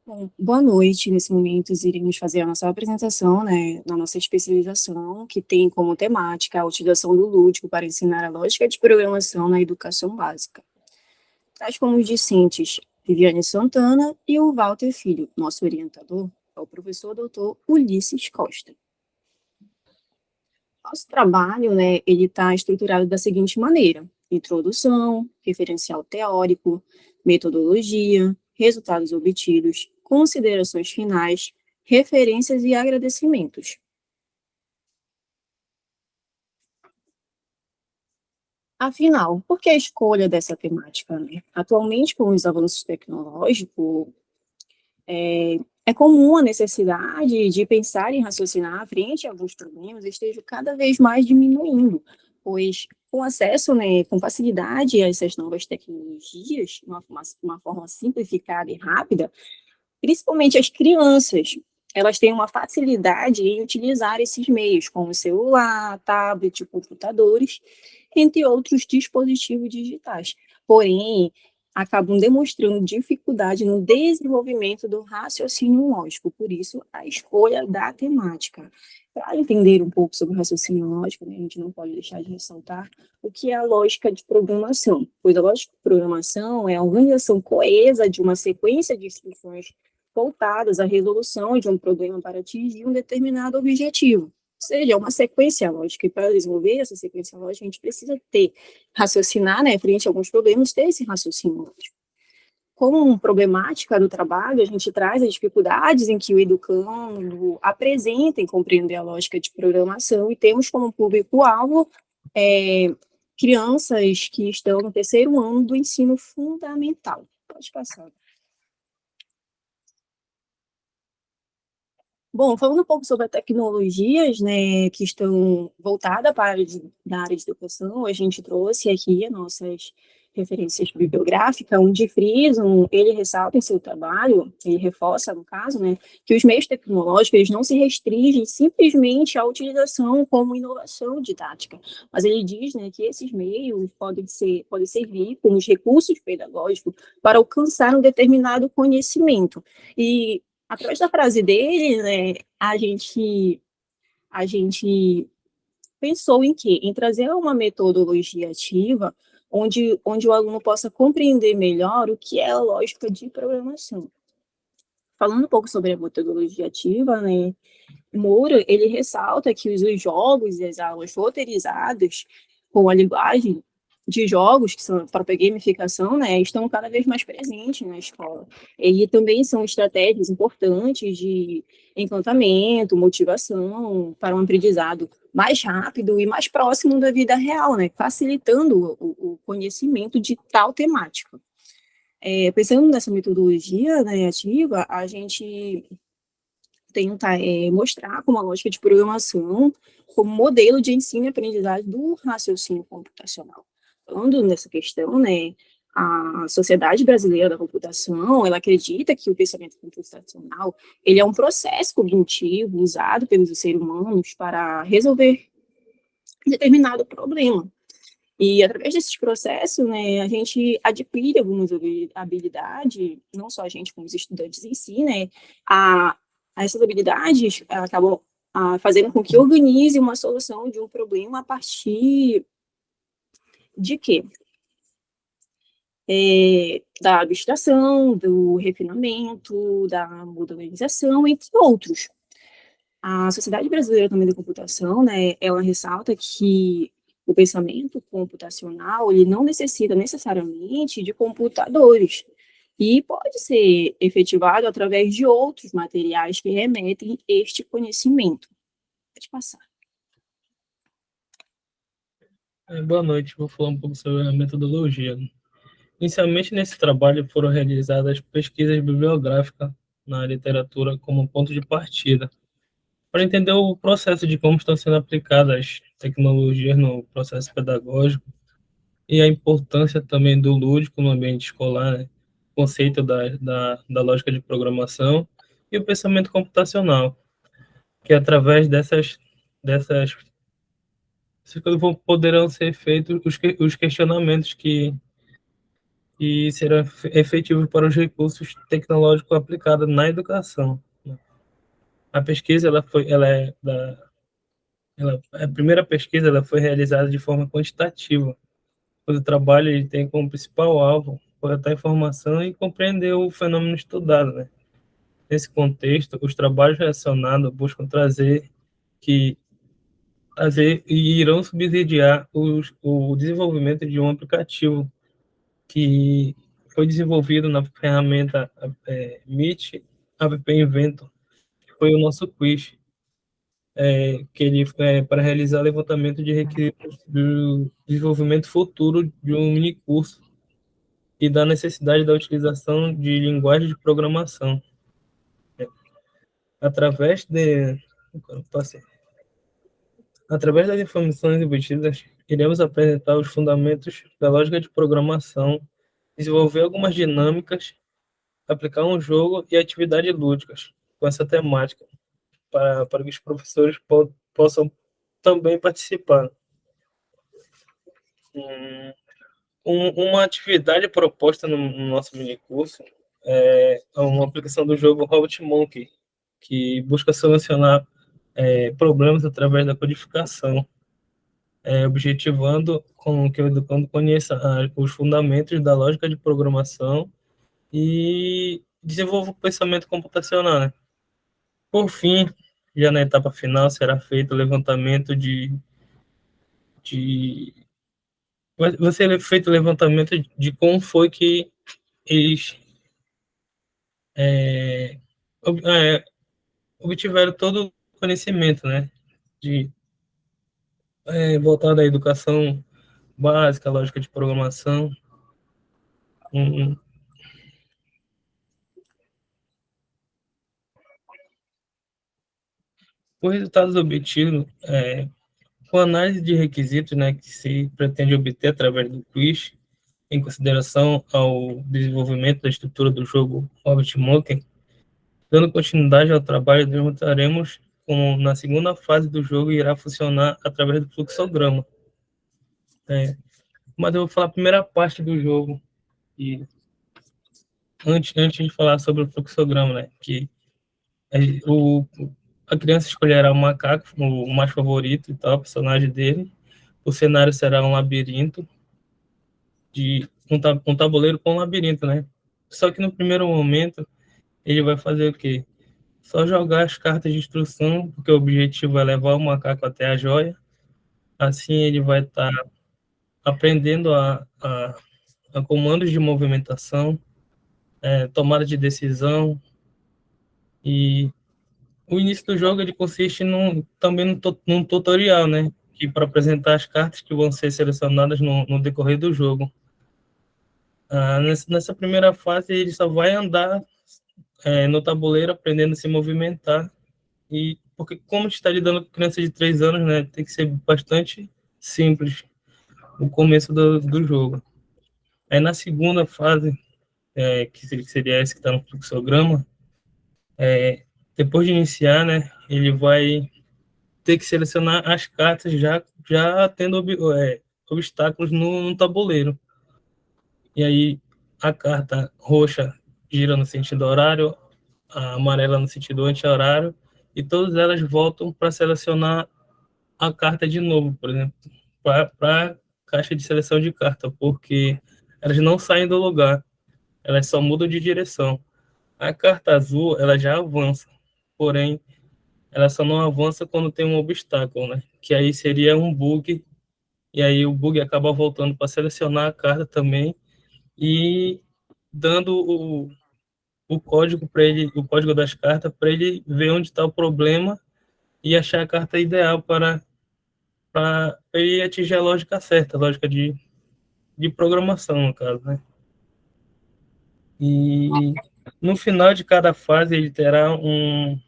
Bom, boa noite. Nesse momento, iremos fazer a nossa apresentação, né, na nossa especialização, que tem como temática a utilização do lúdico para ensinar a lógica de programação na educação básica. Tais como os discentes Viviane Santana e o Walter Filho. Nosso orientador é o professor doutor Ulisses Costa. Nosso trabalho, né, ele está estruturado da seguinte maneira: introdução, referencial teórico, metodologia, resultados obtidos, considerações finais, referências e agradecimentos. Afinal, por que a escolha dessa temática, né? Atualmente, com os avanços tecnológicos, é comum a necessidade de pensar e raciocinar frente a alguns problemas esteja cada vez mais diminuindo, pois com acesso, né, com facilidade a essas novas tecnologias, uma forma simplificada e rápida, principalmente as crianças, elas têm uma facilidade em utilizar esses meios, como celular, tablet, computadores, entre outros dispositivos digitais. Porém, acabam demonstrando dificuldade no desenvolvimento do raciocínio lógico, por isso a escolha da temática. Para entender um pouco sobre o raciocínio lógico, né, a gente não pode deixar de ressaltar o que é a lógica de programação, pois a lógica de programação é a organização coesa de uma sequência de instruções voltadas à resolução de um problema para atingir um determinado objetivo. Ou seja, é uma sequência lógica, e para desenvolver essa sequência lógica, a gente precisa raciocinar, né, frente a alguns problemas, ter esse raciocínio lógico. Como problemática do trabalho, a gente traz as dificuldades em que o educando apresenta em compreender a lógica de programação, e temos como público-alvo crianças que estão no terceiro ano do ensino fundamental. Pode passar. Bom, falando um pouco sobre as tecnologias, né, que estão voltadas para a área da área de educação, a gente trouxe aqui as nossas referências bibliográficas, onde Friesen, ele ressalta em seu trabalho, ele reforça, no caso, né, que os meios tecnológicos eles não se restringem simplesmente à utilização como inovação didática, mas ele diz, né, que esses meios podem servir como os recursos pedagógicos para alcançar um determinado conhecimento. E através da frase dele, né, a gente pensou em quê? Em trazer uma metodologia ativa onde o aluno possa compreender melhor o que é a lógica de programação. Falando um pouco sobre a metodologia ativa, né, Moura, ele ressalta que os jogos e as aulas roteirizadas com a linguagem de jogos, que são a própria gamificação, né, estão cada vez mais presentes na escola. E também são estratégias importantes de encantamento, motivação para um aprendizado mais rápido e mais próximo da vida real, né, facilitando o conhecimento de tal temática. Pensando nessa metodologia, né, ativa, a gente tenta mostrar como a lógica de programação como modelo de ensino e aprendizagem do raciocínio computacional. Falando nessa questão, né, a Sociedade Brasileira da Computação, ela acredita que o pensamento computacional ele é um processo cognitivo usado pelos seres humanos para resolver determinado problema. E através desses processos, né, a gente adquire algumas habilidades, não só a gente, como os estudantes em si, né, a, essas habilidades acabam fazendo com que organize uma solução de um problema a partir de quê? Da abstração, do refinamento, da modularização, entre outros. A Sociedade Brasileira também da Computação, né, ela ressalta que o pensamento computacional, ele não necessita necessariamente de computadores, e pode ser efetivado através de outros materiais que remetem este conhecimento. Pode passar. Boa noite, vou falar um pouco sobre a metodologia. Inicialmente, nesse trabalho foram realizadas pesquisas bibliográficas na literatura como ponto de partida, para entender o processo de como estão sendo aplicadas as tecnologias no processo pedagógico e a importância também do lúdico no ambiente escolar, né? O conceito da lógica de programação e o pensamento computacional, que através dessas poderão ser feitos os questionamentos que e serão efetivos para os recursos tecnológicos aplicados na educação. A pesquisa a primeira pesquisa ela foi realizada de forma quantitativa, pois o trabalho ele tem como principal alvo coletar informação e compreender o fenômeno estudado, né? Nesse contexto, os trabalhos relacionados buscam que trazer e irão subsidiar o desenvolvimento de um aplicativo que foi desenvolvido na ferramenta Meet App Inventor, que foi o nosso quiz, que ele para realizar levantamento de requisitos do desenvolvimento futuro de um mini curso e da necessidade da utilização de linguagem de programação. Através de Através das informações obtidas, iremos apresentar os fundamentos da lógica de programação, desenvolver algumas dinâmicas, aplicar um jogo e atividades lúdicas com essa temática, para que os professores possam também participar. Uma atividade proposta no nosso minicurso é uma aplicação do jogo Robot Monkey, que busca solucionar problemas através da codificação, objetivando com que o educando conheça os fundamentos da lógica de programação e desenvolva o pensamento computacional, né? Por fim, já na etapa final, será feito o levantamento de vai ser feito o levantamento de como foi que eles é, obtiveram todo o conhecimento, né? De voltado à educação básica, lógica de programação. Um, Os resultados obtidos com análise de requisitos, né, que se pretende obter através do quiz, em consideração ao desenvolvimento da estrutura do jogo Hobbit Monkey, dando continuidade ao trabalho, demonstraremos como na segunda fase do jogo irá funcionar através do fluxograma. Mas eu vou falar a primeira parte do jogo, e antes de falar sobre o fluxograma, né, que a criança escolherá o macaco, o mais favorito e tal, o personagem dele. O cenário será um labirinto, um tabuleiro com um labirinto, né? Só que no primeiro momento, ele vai fazer o quê? Só jogar as cartas de instrução, porque o objetivo é levar o macaco até a joia. Assim, ele vai estar aprendendo a comandos de movimentação, tomada de decisão. E o início do jogo ele consiste também num tutorial, né? Que para apresentar as cartas que vão ser selecionadas no decorrer do jogo. Nessa primeira fase, ele só vai andar no tabuleiro, aprendendo a se movimentar. E porque, como a gente está lidando com criança de 3 anos, né, tem que ser bastante simples o começo do jogo. Aí, na segunda fase, que seria essa que está no fluxograma, depois de iniciar, né, ele vai ter que selecionar as cartas já tendo obstáculos no tabuleiro. E aí, a carta roxa gira no sentido horário, a amarela no sentido anti-horário, e todas elas voltam para selecionar a carta de novo, por exemplo, para a caixa de seleção de carta, porque elas não saem do lugar, elas só mudam de direção. A carta azul, ela já avança, porém, ela só não avança quando tem um obstáculo, né? Que aí seria um bug, e aí o bug acaba voltando para selecionar a carta também, e dando o código para ele, o código das cartas, para ele ver onde está o problema e achar a carta ideal para ele atingir a lógica certa, a lógica de programação, no caso, né? E no final de cada fase ele terá um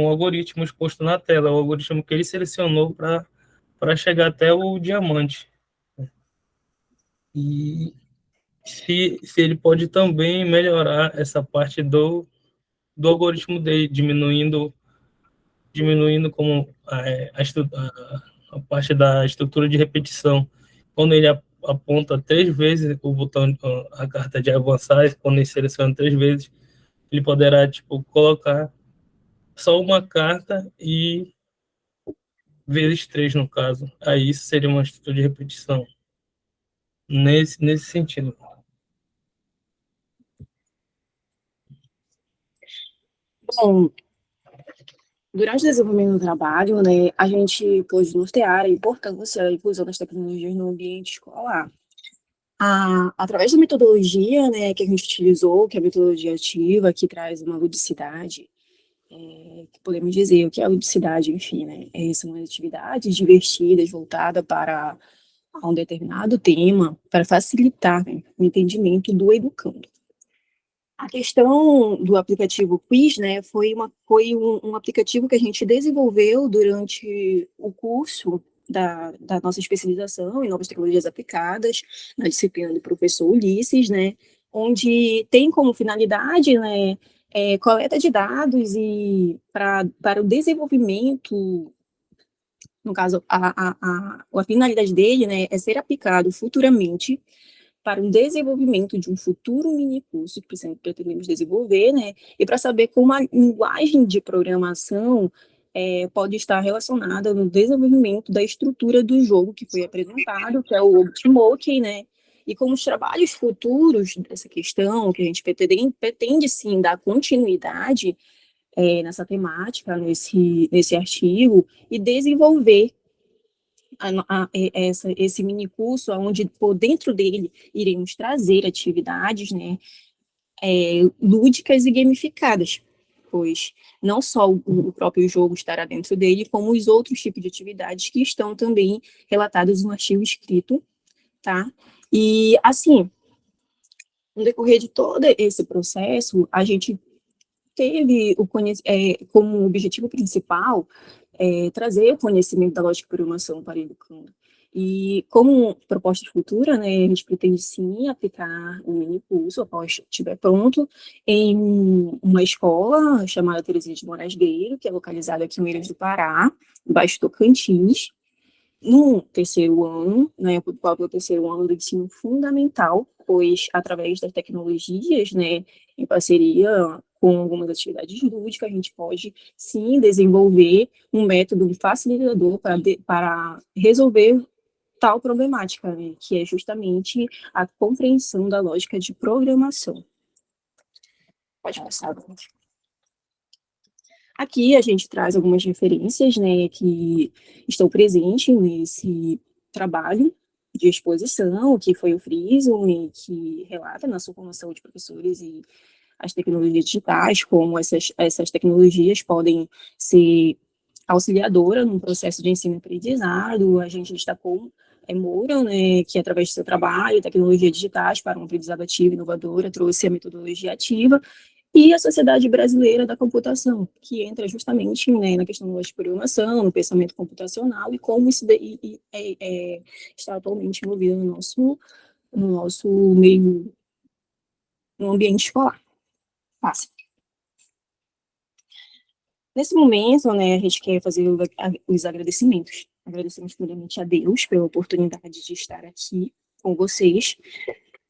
algoritmo exposto na tela, o algoritmo que ele selecionou para chegar até o diamante. E se ele pode também melhorar essa parte do algoritmo dele, diminuindo como a parte da estrutura de repetição. Quando ele aponta 3 vezes o botão, a carta de avançar, e quando ele seleciona 3 vezes, ele poderá, tipo, colocar só uma carta e vezes 3 no caso. Aí isso seria uma estrutura de repetição. Nesse sentido. Bom, durante o desenvolvimento do trabalho, né, a gente pôde nortear a importância da inclusão das tecnologias no ambiente escolar. Através da metodologia, né, que a gente utilizou, que é a metodologia ativa, que traz uma ludicidade, que podemos dizer o que é a ludicidade, enfim, né, são atividades divertidas voltadas para um determinado tema, para facilitar, né, o entendimento do educando. A questão do aplicativo Quiz, né, foi um aplicativo que a gente desenvolveu durante o curso da nossa especialização em novas tecnologias aplicadas, na disciplina do professor Ulisses, né, onde tem como finalidade, né, coleta de dados e para o desenvolvimento, no caso, a finalidade dele, né, é ser aplicado futuramente para o desenvolvimento de um futuro minicurso que pretendemos desenvolver, né, e para saber como a linguagem de programação pode estar relacionada no desenvolvimento da estrutura do jogo que foi apresentado, que é o Obtimoke, né, e como os trabalhos futuros dessa questão, que a gente pretende sim dar continuidade nessa temática, nesse artigo, e desenvolver esse mini curso, onde por dentro dele iremos trazer atividades, né, lúdicas e gamificadas, pois não só o próprio jogo estará dentro dele, como os outros tipos de atividades que estão também relatados no artigo escrito, tá? E, assim, no decorrer de todo esse processo, a gente teve como objetivo principal trazer o conhecimento da lógica de programação para o educando. E como proposta futura, né, a gente pretende sim aplicar um mini curso, após estiver pronto, em uma escola chamada Terezinha de Moraes Guerreiro, que é localizada aqui em Ilhas do Pará, embaixo do Tocantins, no terceiro ano, né, o próprio terceiro ano do ensino fundamental, pois através das tecnologias, né, em parceria com algumas atividades lúdicas, a gente pode sim desenvolver um método facilitador para resolver tal problemática, né, que é justamente a compreensão da lógica de programação. Pode passar, gente. Aqui a gente traz algumas referências, né, que estão presentes nesse trabalho de exposição, que foi o Frisum, e que relata na sua formação de professores e as tecnologias digitais, como essas tecnologias podem ser auxiliadoras no processo de ensino-aprendizado. A gente destacou Moura, né, que através do seu trabalho, tecnologias digitais para um aprendizado ativo e inovadora, trouxe a metodologia ativa, e a Sociedade Brasileira da Computação, que entra justamente, né, na questão de programação, no pensamento computacional e como isso está atualmente envolvido no nosso meio, no ambiente escolar. Passa. Nesse momento, né, a gente quer fazer os agradecimentos. Agradecemos primeiramente a Deus pela oportunidade de estar aqui com vocês.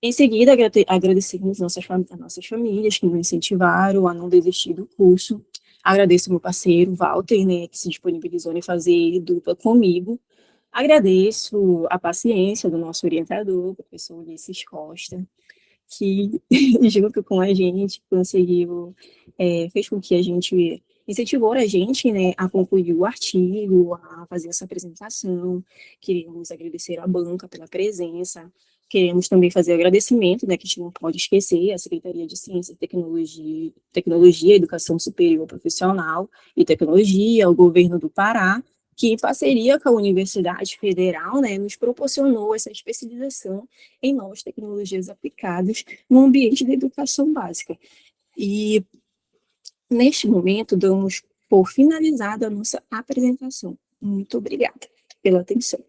Em seguida, agradecemos nossas famílias que nos incentivaram a não desistir do curso. Agradeço meu parceiro, Walter, né, que se disponibilizou em fazer dupla comigo. Agradeço a paciência do nosso orientador, o professor Ulisses Costa, que, junto com a gente, fez com que a gente, incentivou a gente, né, a concluir o artigo, a fazer essa apresentação. Queremos agradecer à banca pela presença. Queremos também fazer agradecimento, né, que a gente não pode esquecer, à Secretaria de Ciência e Tecnologia, Educação Superior Profissional e Tecnologia, ao Governo do Pará, que em parceria com a Universidade Federal, né, nos proporcionou essa especialização em novas tecnologias aplicadas no ambiente da educação básica. E, neste momento, damos por finalizada a nossa apresentação. Muito obrigada pela atenção.